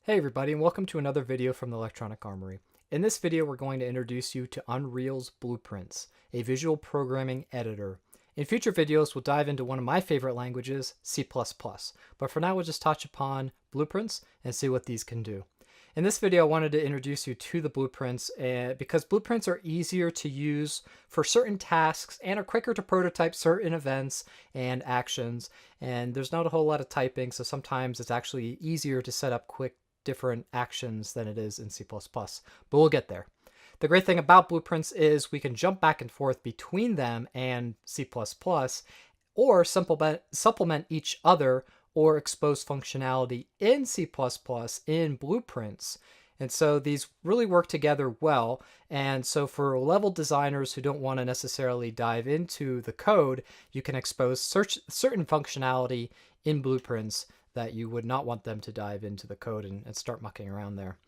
Hey everybody, and welcome to another video from the Electronic Armory. In this video, we're going to introduce you to Unreal's Blueprints, a visual programming editor. In future videos, we'll dive into one of my favorite languages, C++, but for now we'll just touch upon Blueprints and see what these can do. In this video, I wanted to introduce you to the Blueprints because Blueprints are easier to use for certain tasks and are quicker to prototype certain events and actions, and there's not a whole lot of typing, so sometimes it's actually easier to set up quick different actions than it is in C++, but we'll get there. The great thing about Blueprints is we can jump back and forth between them and C++, or supplement each other or expose functionality in C++ in Blueprints. And so these really work together well. And so for level designers who don't want to necessarily dive into the code, you can expose certain functionality in Blueprints that you would not want them to dive into the code and start mucking around there.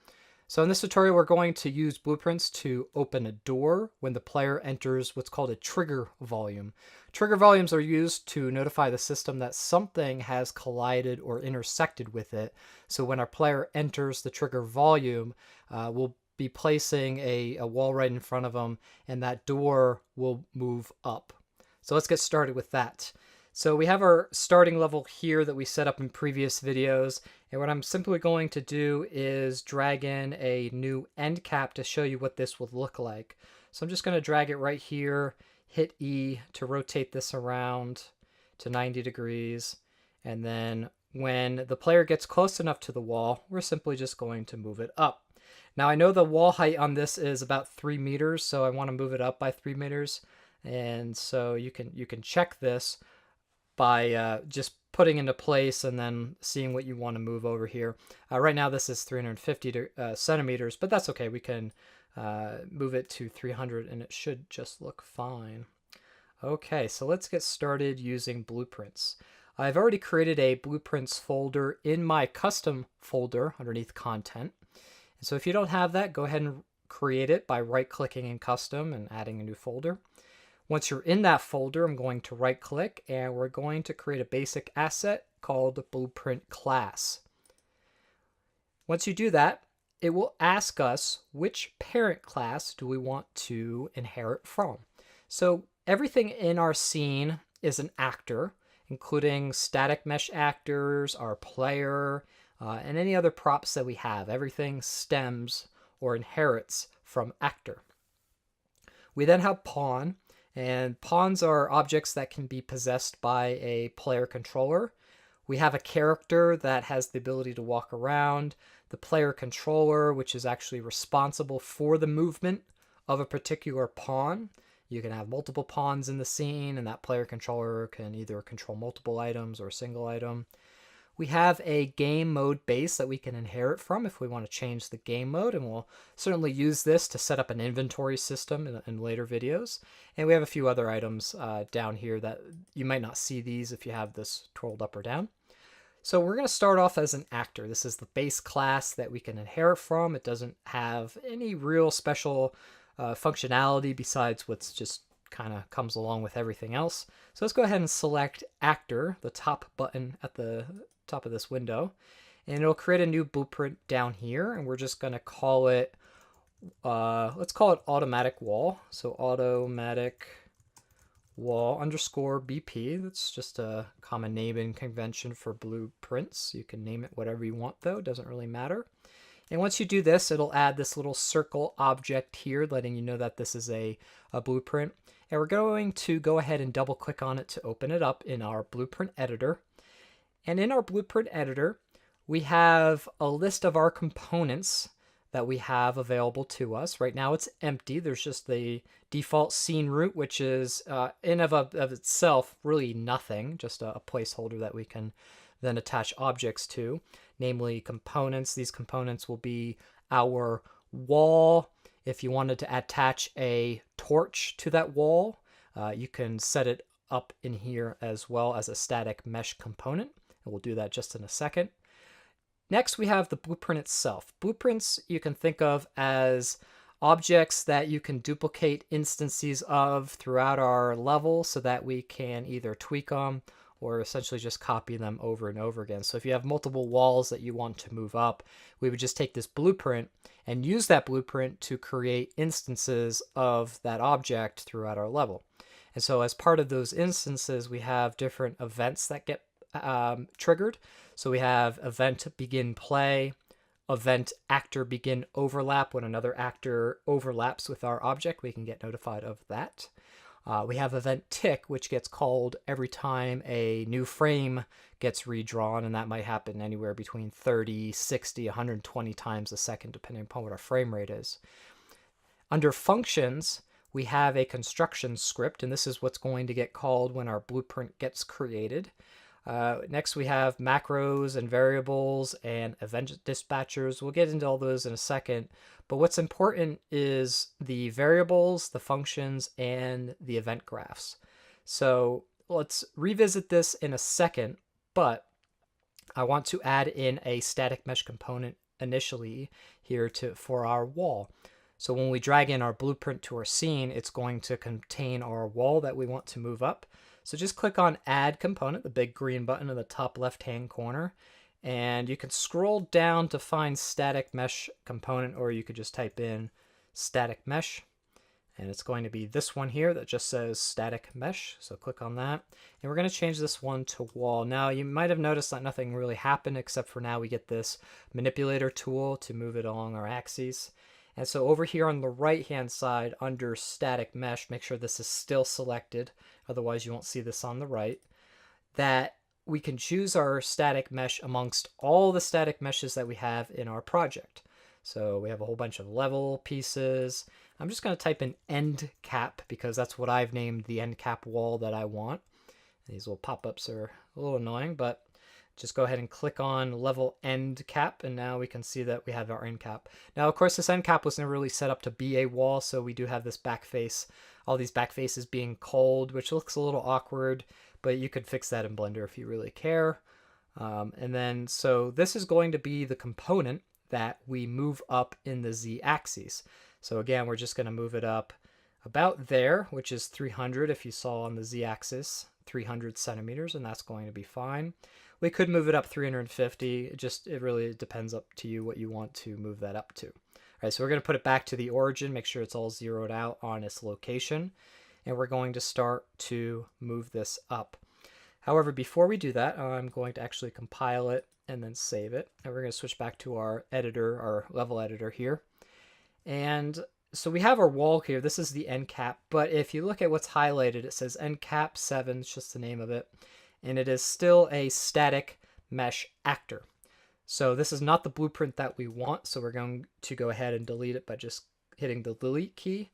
So in this tutorial, we're going to use Blueprints to open a door when the player enters what's called a trigger volume. Trigger volumes are used to notify the system that something has collided or intersected with it. So when our player enters the trigger volume, we'll be placing a wall right in front of them, and that door will move up. So let's get started with that. So we have our starting level here that we set up in previous videos, and what I'm simply going to do is drag in a new end cap to show you what this would look like. So I'm just going to drag it right here, hit E to rotate this around to 90 degrees, and then when the player gets close enough to the wall, we're simply just going to move it up. Now I know the wall height on this is about 3 meters, so I want to move it up by 3 meters, and so you can check this by just putting into place and then seeing what you want to move over here. Right now this is 350 centimeters, but that's okay. We can move it to 300 and it should just look fine. Okay, so let's get started using Blueprints. I've already created a Blueprints folder in my custom folder underneath content. And so if you don't have that, go ahead and create it by right-clicking in custom and adding a new folder. Once you're in that folder, I'm going to right click and we're going to create a basic asset called Blueprint class. Once you do that, it will ask us which parent class do we want to inherit from. So everything in our scene is an actor, including static mesh actors, our player, and any other props that we have. Everything stems or inherits from actor. We then have pawn. And pawns are objects that can be possessed by a player controller. We have a character that has the ability to walk around. The player controller, which is actually responsible for the movement of a particular pawn. You can have multiple pawns in the scene, and that player controller can either control multiple items or a single item. We have a game mode base that we can inherit from if we want to change the game mode, and we'll certainly use this to set up an inventory system in later videos. And we have a few other items down here that you might not see these if you have this twirled up or down. So we're going to start off as an actor. This is the base class that we can inherit from. It doesn't have any real special functionality besides what's just kind of comes along with everything else. So let's go ahead and select actor, the top button at the top of this window, and it'll create a new blueprint down here, and we're just going to call it let's call it automatic wall. So automatic wall underscore BP. That's just a common naming convention for blueprints. You can name it whatever you want though, doesn't really matter. And once you do this, it'll add this little circle object here letting you know that this is a blueprint, and we're going to go ahead and double click on it to open it up in our blueprint editor. And in our blueprint editor, we have a list of our components that we have available to us. Right now it's empty. There's just the default scene root, which is in of itself really nothing, just a placeholder that we can then attach objects to, namely components. These components will be our wall. If you wanted to attach a torch to that wall, you can set it up in here as well as a static mesh component. And we'll do that just in a second. Next, we have the blueprint itself. Blueprints you can think of as objects that you can duplicate instances of throughout our level so that we can either tweak them or essentially just copy them over and over again. So if you have multiple walls that you want to move up, we would just take this blueprint and use that blueprint to create instances of that object throughout our level. And so as part of those instances, we have different events that get triggered. So we have event begin play, event actor begin overlap. When another actor overlaps with our object, we can get notified of that. We have event tick, which gets called every time a new frame gets redrawn, and that might happen anywhere between 30, 60, 120 times a second, depending upon what our frame rate is. Under functions, we have a construction script, and this is what's going to get called when our blueprint gets created. Next, we have macros and variables and event dispatchers. We'll get into all those in a second, but what's important is the variables, the functions, and the event graphs. So let's revisit this in a second, but I want to add in a static mesh component initially here for our wall. So when we drag in our blueprint to our scene, it's going to contain our wall that we want to move up. So just click on Add Component, the big green button in the top left-hand corner, and you can scroll down to find Static Mesh Component, or you could just type in Static Mesh, and it's going to be this one here that just says Static Mesh. So click on that, and we're going to change this one to Wall. Now you might have noticed that nothing really happened, except for now we get this manipulator tool to move it along our axes. And so over here on the right-hand side under Static Mesh, make sure this is still selected, otherwise you won't see this on the right, that we can choose our static mesh amongst all the static meshes that we have in our project. So we have a whole bunch of level pieces. I'm just going to type in end cap because that's what I've named the end cap wall that I want. These little pop-ups are a little annoying, but just go ahead and click on level end cap, and now we can see that we have our end cap. Now, of course, this end cap was never really set up to be a wall, so we do have this back face, all these back faces being culled, which looks a little awkward, but you could fix that in Blender if you really care. And then, so this is going to be the component that we move up in the z-axis. So again, we're just going to move it up about there, which is 300 if you saw on the z-axis, 300 centimeters, and that's going to be fine. We could move it up 350. It really depends up to you what you want to move that up to. All right, so we're going to put it back to the origin, make sure it's all zeroed out on its location, and we're going to start to move this up. However, before we do that, I'm going to actually compile it and then save it. And we're going to switch back to our editor, our level editor here. And so we have our wall here. This is the end cap, but if you look at what's highlighted, it says end cap 7, it's just the name of it. And it is still a static mesh actor. So this is not the blueprint that we want, so we're going to go ahead and delete it by just hitting the delete key.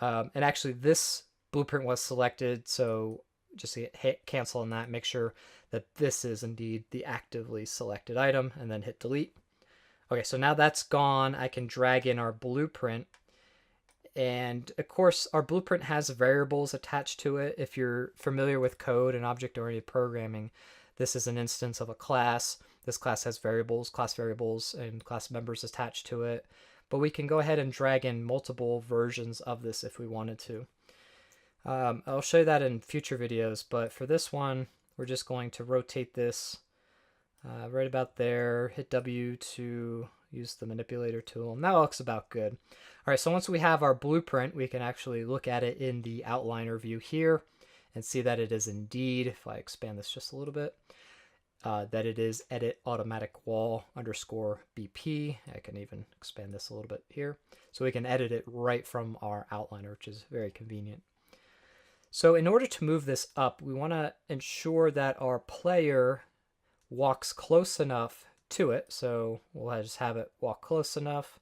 And actually this blueprint was selected, so just hit cancel on that, make sure that this is indeed the actively selected item, and then hit delete. Okay, so now that's gone. I can drag in our blueprint. And of course, our blueprint has variables attached to it. If you're familiar with code and object-oriented programming, this is an instance of a class. This class has variables, and class members attached to it. But we can go ahead and drag in multiple versions of this if we wanted to. I'll show you that in future videos, but for this one, we're just going to rotate this right about there, hit W to use the manipulator tool, and that looks about good. All right, so once we have our blueprint, we can actually look at it in the outliner view here and see that it is indeed, if I expand this just a little bit, that it is edit automatic wall underscore BP. I can even expand this a little bit here. So we can edit it right from our outliner, which is very convenient. So in order to move this up, we want to ensure that our player walks close enough to it. So we'll just have it walk close enough.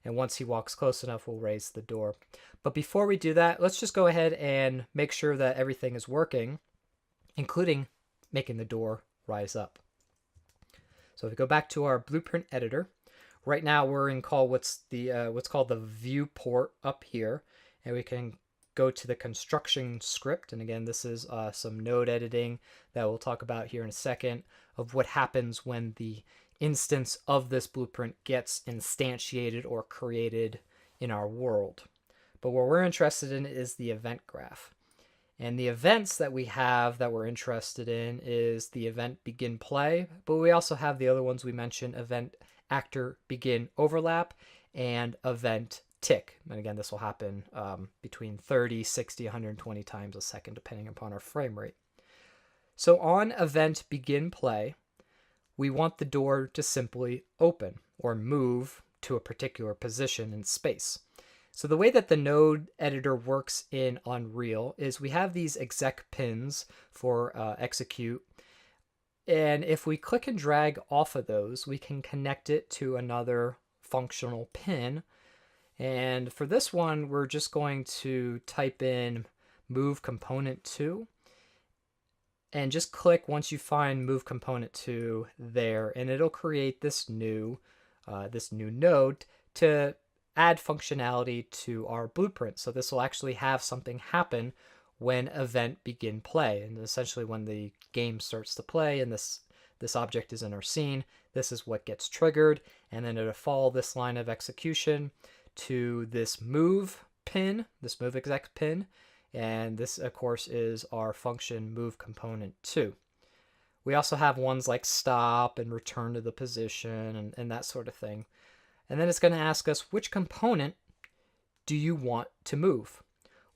And once he walks close enough, we'll raise the door. But before we do that, let's just go ahead and make sure that everything is working, including making the door rise up. So if we go back to our blueprint editor, right now we're in what's called the viewport up here, and we can go to the construction script. And again, this is some node editing that we'll talk about here in a second of what happens when the instance of this blueprint gets instantiated or created in our world. But what we're interested in is the event graph. And the events that we have that we're interested in is the event begin play, but we also have the other ones we mentioned, event actor begin overlap and event tick. And again, this will happen between 30, 60, 120 times a second, depending upon our frame rate. So on event begin play, we want the door to simply open or move to a particular position in space. So the way that the node editor works in Unreal is we have these exec pins for execute. And if we click and drag off of those, we can connect it to another functional pin. And for this one, we're just going to type in move component 2 and just click once you find move component 2 there, and it'll create this new node to add functionality to our blueprint. So this will actually have something happen when event begin play, and essentially when the game starts to play and this object is in our scene, this is what gets triggered, and then it'll follow this line of execution to this move pin, this move exec pin, and this of course is our function move component 2. We also have ones like stop and return to the position and that sort of thing. And then it's going to ask us, which component do you want to move?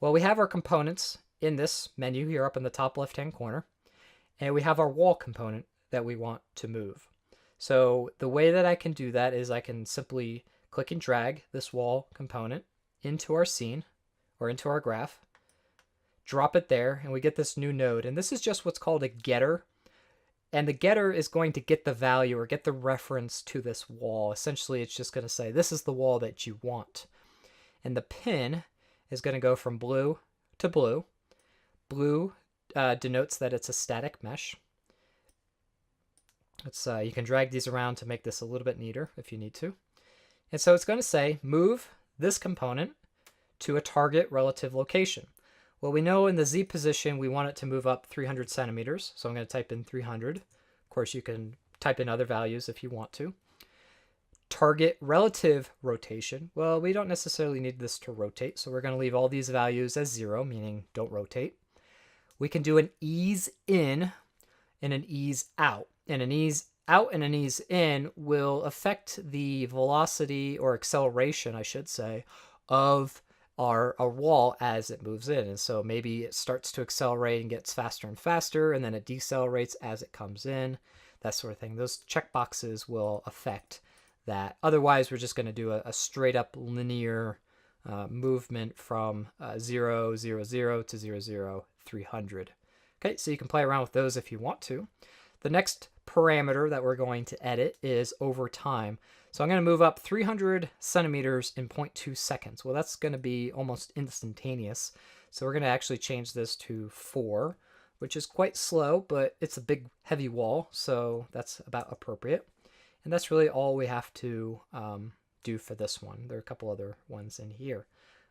Well, we have our components in this menu here up in the top left-hand corner, and we have our wall component that we want to move. So the way that I can do that is I can simply click and drag this wall component into our scene or into our graph, drop it there, and we get this new node. And this is just what's called a getter. And the getter is going to get the value or get the reference to this wall. Essentially, it's just going to say, this is the wall that you want. And the pin is going to go from blue to blue. Blue denotes that it's a static mesh. You can drag these around to make this a little bit neater if you need to. And so it's going to say, move this component to a target relative location. Well, we know in the Z position, we want it to move up 300 centimeters. So I'm going to type in 300. Of course, you can type in other values if you want to. Target relative rotation. Well, we don't necessarily need this to rotate. So we're going to leave all these values as 0, meaning don't rotate. We can do an ease in and an ease out. And an ease out and an ease in will affect the velocity or acceleration, I should say, of our wall as it moves in. And so maybe it starts to accelerate and gets faster and faster, and then it decelerates as it comes in, that sort of thing. Those checkboxes will affect that. Otherwise, we're just going to do a straight up linear movement from 0, 0, 0 to 0, 0, 300. Okay, so you can play around with those if you want to. The next parameter that we're going to edit is over time. So I'm going to move up 300 centimeters in 0.2 seconds. Well, that's going to be almost instantaneous. So we're going to actually change this to 4, which is quite slow, but it's a big, heavy wall, so that's about appropriate. And that's really all we have to do for this one. There are a couple other ones in here.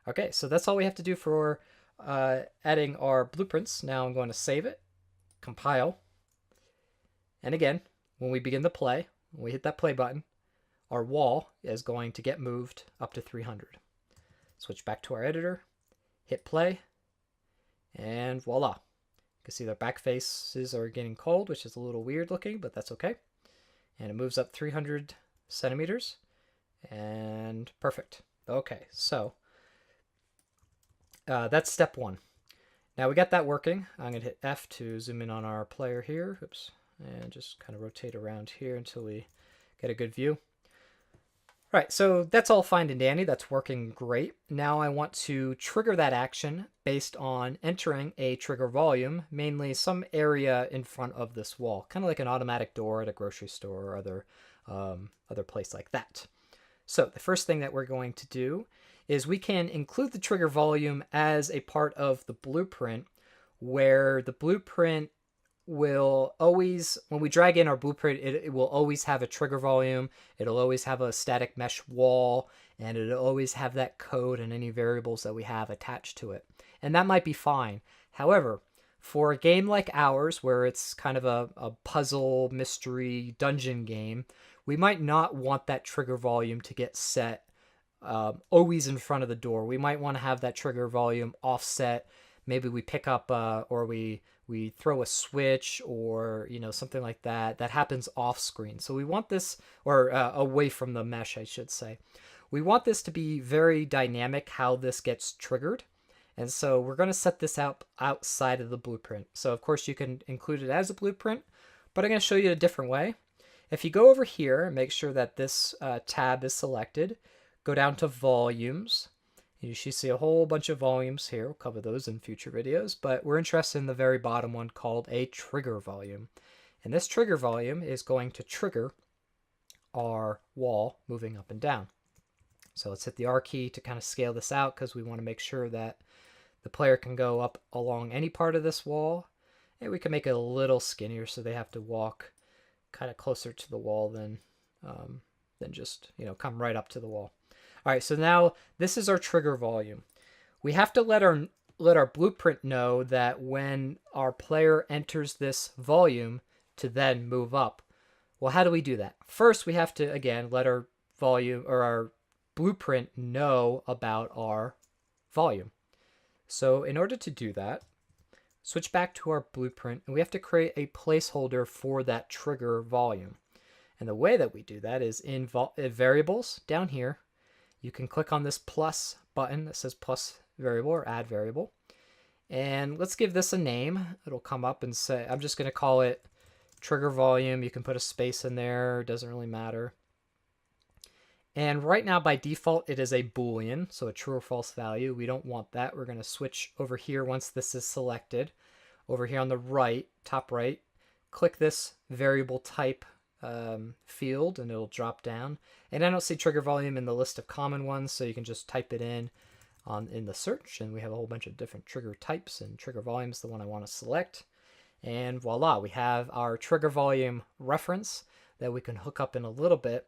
Okay, so that's all we have to do for adding our blueprints. Now I'm going to save it, compile. And again, when we begin to play, when we hit that play button, our wall is going to get moved up to 300. Switch back to our editor, hit play, and voila. You can see their back faces are getting cold, which is a little weird looking, but that's okay. And it moves up 300 centimeters, and perfect. Okay, so that's step 1. Now we got that working. I'm going to hit F to zoom in on our player here. Oops. And just kind of rotate around here until we get a good view. All right, so that's all fine and dandy. That's working great. Now I want to trigger that action based on entering a trigger volume, mainly some area in front of this wall, kind of like an automatic door at a grocery store or other place like that. So the first thing that we're going to do is we can include the trigger volume as a part of the blueprint, where the blueprint will always, when we drag in our blueprint, it will always have a trigger volume, it'll always have a static mesh wall, and it'll always have that code and any variables that we have attached to it. And that might be fine. However, for a game like ours, where it's kind of a puzzle, mystery, dungeon game, we might not want that trigger volume to get set always in front of the door. We might want to have that trigger volume offset maybe we pick up or we throw a switch or something like that that happens off screen. So we want this, or away from the mesh, I should say. We want this to be very dynamic how this gets triggered. And so we're going to set this out outside of the blueprint. So of course you can include it as a blueprint, but I'm going to show you a different way. If you go over here and make sure that this tab is selected, go down to volumes. You should see a whole bunch of volumes here. We'll cover those in future videos, but we're interested in the very bottom one called a trigger volume. And this trigger volume is going to trigger our wall moving up and down. So let's hit the R key to kind of scale this out because we want to make sure that the player can go up along any part of this wall. And we can make it a little skinnier so they have to walk kind of closer to the wall than just, come right up to the wall. All right, so now this is our trigger volume. We have to let our blueprint know that when our player enters this volume to then move up. Well, how do we do that? First, we have to, again, let our volume or our blueprint know about our volume. So in order to do that, switch back to our blueprint, and we have to create a placeholder for that trigger volume. And the way that we do that is in variables down here. You can click on this plus button that says plus variable or add variable. And let's give this a name. It'll come up and say, I'm just going to call it trigger volume. You can put a space in there. It doesn't really matter. And right now, by default, it is a Boolean, so a true or false value. We don't want that. We're going to switch over here once this is selected. Over here on the right, top right, click this variable type field, and it'll drop down. And I don't see trigger volume in the list of common ones, so you can just type it in the search, and we have a whole bunch of different trigger types, and trigger volume is the one I want to select. And voila, we have our trigger volume reference that we can hook up in a little bit.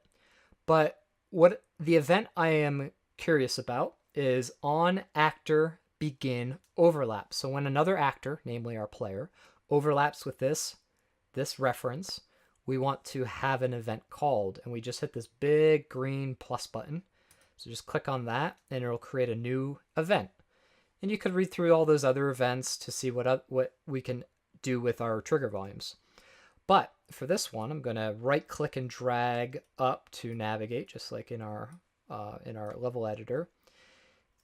But what the event I am curious about is on actor begin overlap. So when another actor, namely our player, overlaps with this reference, we want to have an event called, and we just hit this big green plus button. So just click on that and it'll create a new event. And you could read through all those other events to see what we can do with our trigger volumes. But for this one, I'm going to right click and drag up to navigate, just like in our level editor.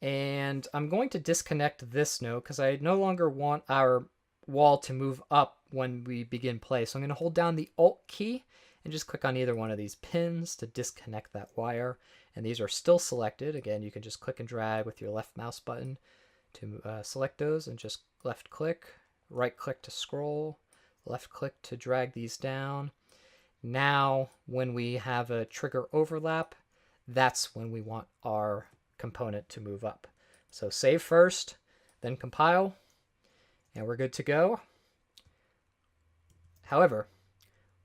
And I'm going to disconnect this node because I no longer want our wall to move up when we begin play. So I'm going to hold down the Alt key and just click on either one of these pins to disconnect that wire. And these are still selected. Again, you can just click and drag with your left mouse button to select those, and just left click, right click to scroll, left click to drag these down. Now, when we have a trigger overlap, that's when we want our component to move up. So save first, then compile, and we're good to go. However,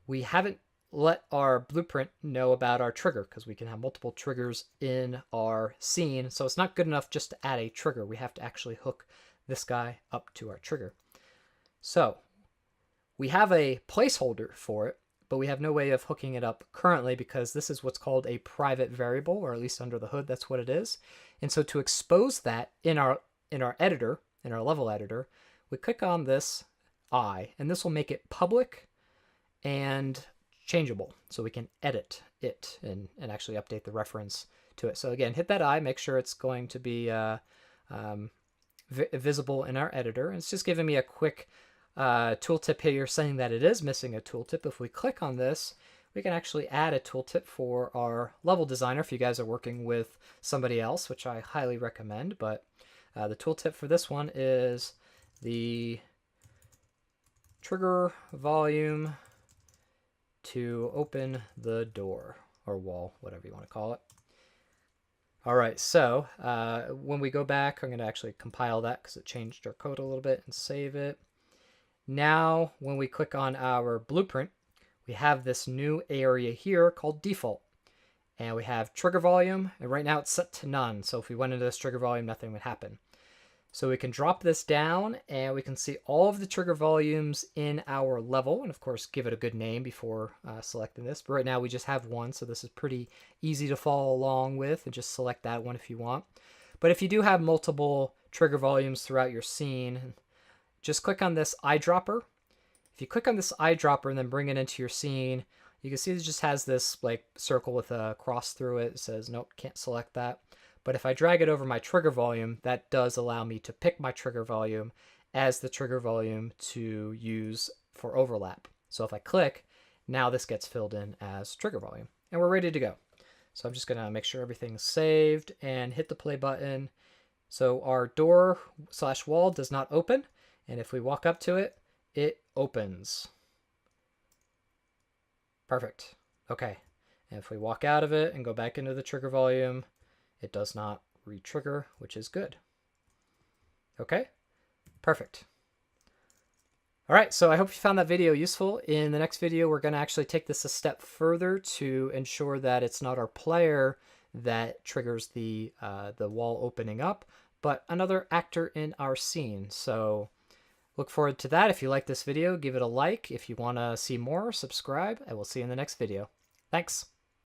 we haven't let our blueprint know about our trigger because we can have multiple triggers in our scene. So it's not good enough just to add a trigger. We have to actually hook this guy up to our trigger. So we have a placeholder for it, but we have no way of hooking it up currently because this is what's called a private variable, or at least under the hood, that's what it is. And so to expose that in our editor, in our level editor, we click on this I, and this will make it public and changeable. So we can edit it and actually update the reference to it. So again, hit that I, make sure it's going to be visible in our editor. And it's just giving me a quick tooltip here saying that it is missing a tooltip. If we click on this, we can actually add a tooltip for our level designer if you guys are working with somebody else, which I highly recommend. But the tooltip for this one is the trigger volume to open the door or wall, whatever you want to call it. All right, so when we go back, I'm going to actually compile that because it changed our code a little bit, and save it. Now, when we click on our blueprint, we have this new area here called default. And we have trigger volume, and right now it's set to none. So if we went into this trigger volume, nothing would happen. So we can drop this down, and we can see all of the trigger volumes in our level, and of course give it a good name before selecting this. But right now we just have one, so this is pretty easy to follow along with, and just select that one if you want. But if you do have multiple trigger volumes throughout your scene, just click on this eyedropper. If you click on this eyedropper and then bring it into your scene, you can see it just has this like circle with a cross through it. It says, nope, can't select that. But if I drag it over my trigger volume, that does allow me to pick my trigger volume as the trigger volume to use for overlap. So if I click, now this gets filled in as trigger volume. And we're ready to go. So I'm just going to make sure everything's saved and hit the play button. So our door/wall does not open. And if we walk up to it, it opens. Perfect. Okay. And if we walk out of it and go back into the trigger volume, it does not re-trigger, which is good. Okay. Perfect. All right, so I hope you found that video useful. In the next video, we're going to actually take this a step further to ensure that it's not our player that triggers the wall opening up, but another actor in our scene. So look forward to that. If you like this video, give it a like. If you want to see more, subscribe, and we'll see you in the next video. Thanks.